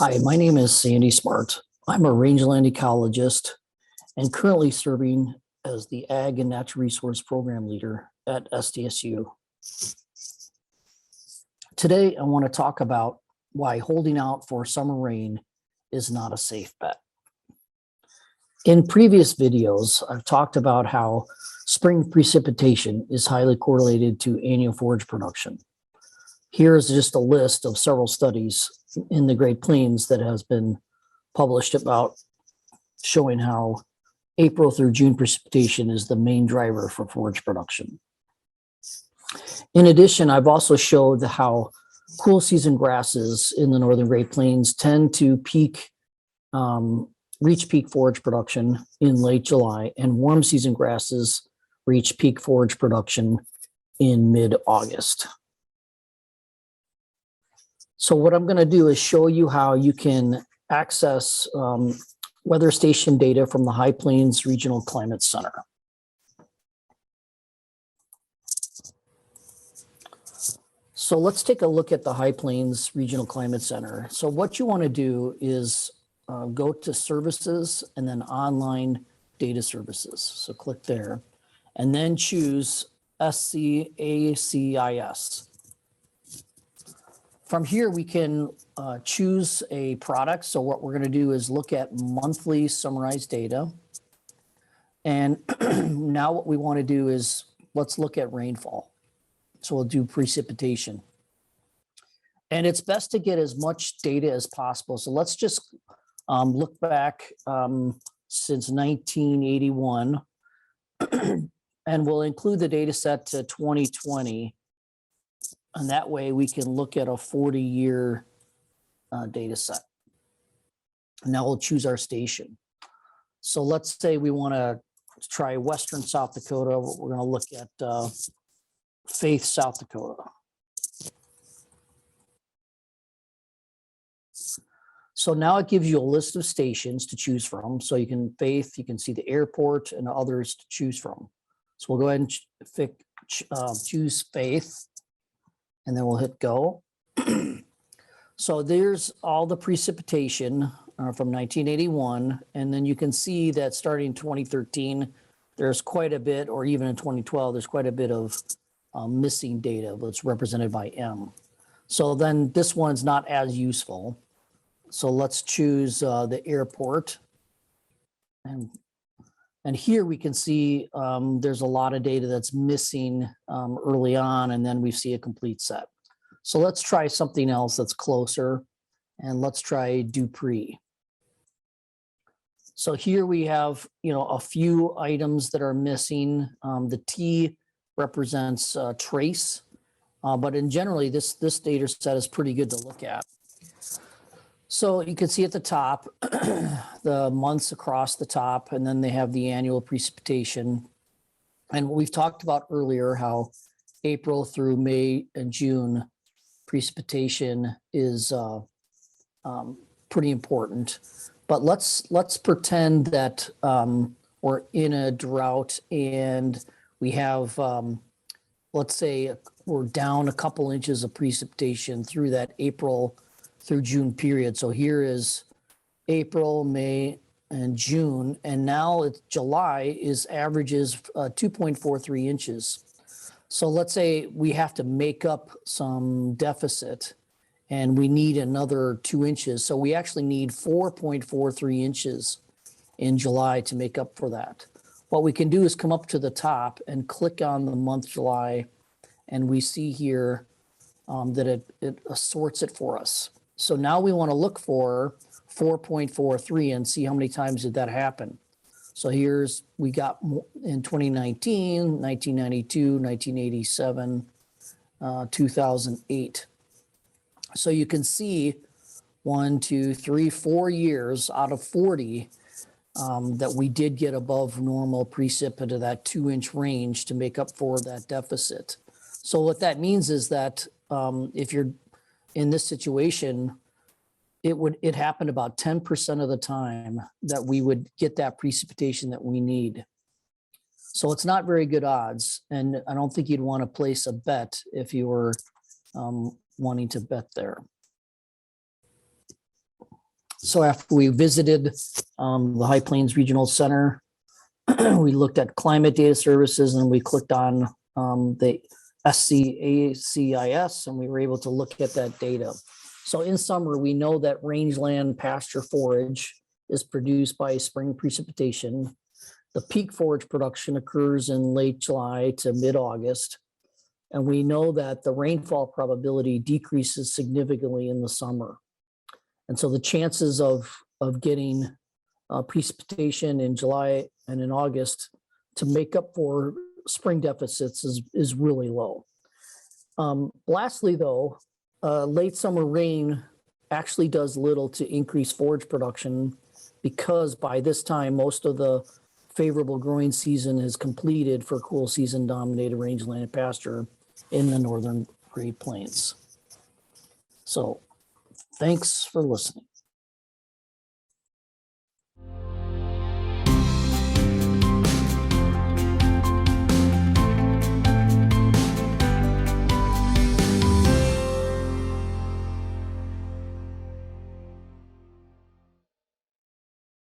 Hi, my name is Sandy Smart. I'm a rangeland ecologist and currently serving as the Ag and Natural Resource Program Leader at SDSU. Today, I want to talk about why holding out for summer rain is not a safe bet. In previous videos, I've talked about how spring precipitation is highly correlated to annual forage production. Here's just a list of several studies in the Great Plains that has been published about showing how April through June precipitation is the main driver for forage production. In addition, I've also showed how cool season grasses in the northern Great Plains tend to reach peak forage production in late July, and warm season grasses reach peak forage production in mid-August. So what I'm going to do is show you how you can access weather station data from the High Plains Regional Climate Center. So let's take a look at the High Plains Regional Climate Center. So what you want to do is go to Services and then Online Data Services. So click there and then choose SCACIS. From here, we can choose a product. So what we're going to do is look at monthly summarized data. And now what we want to do is let's look at rainfall. So we'll do precipitation. And it's best to get as much data as possible. So let's just look back since 1981. And we'll include the data set to 2020. And that way we can look at a 40-year data set. Now we'll choose our station. So let's say we want to try Western South Dakota. We're going to look at Faith, South Dakota. So now it gives you a list of stations to choose from. So you can you can see the airport and others to choose from. So we'll go ahead and choose Faith. And then we'll hit go. So there's all the precipitation from 1981. And then you can see that starting in 2013, there's quite a bit, or even in 2012, there's quite a bit of missing data, but it's represented by M. So then this one's not as useful. So let's choose the airport. And here we can see there's a lot of data that's missing early on, and then we see a complete set. So let's try something else that's closer, and let's try Dupree. So here we have, a few items that are missing. The T represents trace, but in generally this data set is pretty good to look at. So you can see at the top, the months across the top, and then they have the annual precipitation. And we've talked about earlier how April through May and June precipitation is pretty important. But let's pretend that we're in a drought and we have, let's say we're down a couple inches of precipitation through that April through June period. So here is April, May, and June, and now it's July averages 2.43 inches. So let's say we have to make up some deficit and we need another 2 inches. So we actually need 4.43 inches in July to make up for that. What we can do is come up to the top and click on the month July, and we see here that it sorts it for us. So now we want to look for 4.43 and see how many times did that happen. So we got in 2019, 1992, 1987, 2008. So you can see 1, 2, 3, 4 years out of 40 that we did get above normal precip into that 2-inch range to make up for that deficit. So what that means is that if you're in this situation, it happened about 10% of the time that we would get that precipitation that we need. So it's not very good odds, and I don't think you'd want to place a bet if you were wanting to bet there. So after we visited the High Plains Regional Center, we looked at climate data services and we clicked on the SCACIS and we were able to look at that data. So in summary, we know that rangeland pasture forage is produced by spring precipitation. The peak forage production occurs in late July to mid-August. And we know that the rainfall probability decreases significantly in the summer. And so the chances of getting precipitation in July and in August to make up for spring deficits is really low. Lastly, though, late summer rain actually does little to increase forage production because by this time, most of the favorable growing season is completed for cool season dominated rangeland pasture in the northern Great Plains. So thanks for listening.